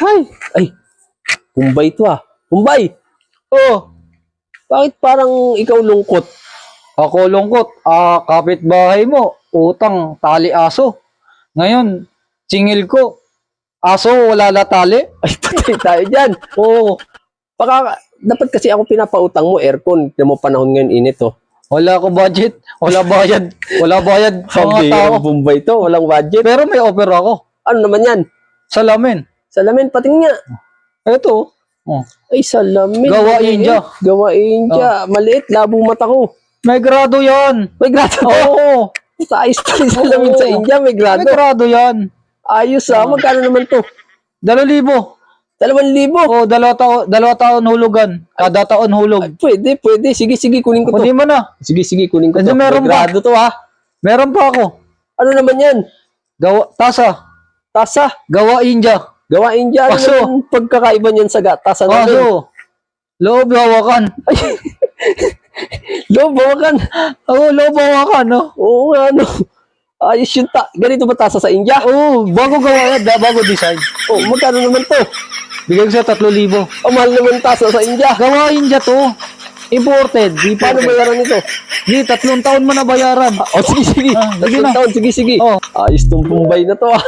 Ay, ay, Pumbay to ah. Pumbay! Oh, bakit parang ikaw lungkot? Ako lungkot. Kapitbahay mo, utang, tali aso. Ngayon, singil ko, aso, wala na tali. Ay, patay tayo dyan. Oo. Dapat kasi ako pinapautang mo, aircon. Di mo panahon ngayon init oh. Wala ko budget, wala bayad, wala bayad sa mga tao. Pambihirang Pumbay to, walang budget. Pero may offer ako. Ano naman yan? Salamin. Salamin, pating nga. Ito. Oh. Ay, salamin. Gawa maliit. India. Gawa India. Maliit, labo mata ko. May grado yan. May grado. Oo. Sa ayos pa rin salamin sa India, may grado. May grado yan. Ayos ah, magkano naman to? 2,000. 2,000. Oh, dalawa taon hulugan. Kada taon hulog. Ay, pwede. Sige, kunin ko to. Kunin mo na. Sige, kunin ko Ano, to. meron May ba? grado to ha. Meron pa ako. Ano naman yan? Tasa. Tasa. Gawa India. Gawa India. Ano Paso. naman pagkakaiba niyan sa tasa namin? Kaso, loob hawakan. Loob, bawakan. Loob hawakan, no? Oo nga, ano. Ayos yung ganito ba tasa sa India? Bago gawa yan, bago design. Oh, magkano naman to? Bigay ko sa 3,000. Oh, mahal naman tasa sa India. Gawa India to. Imported. Paano bayaran ito? Di, 3 taon mo na bayaran. Oh, sige. Sige Tatlong na. taon, sige. Oh. Ayos tong Pumbay na to ah.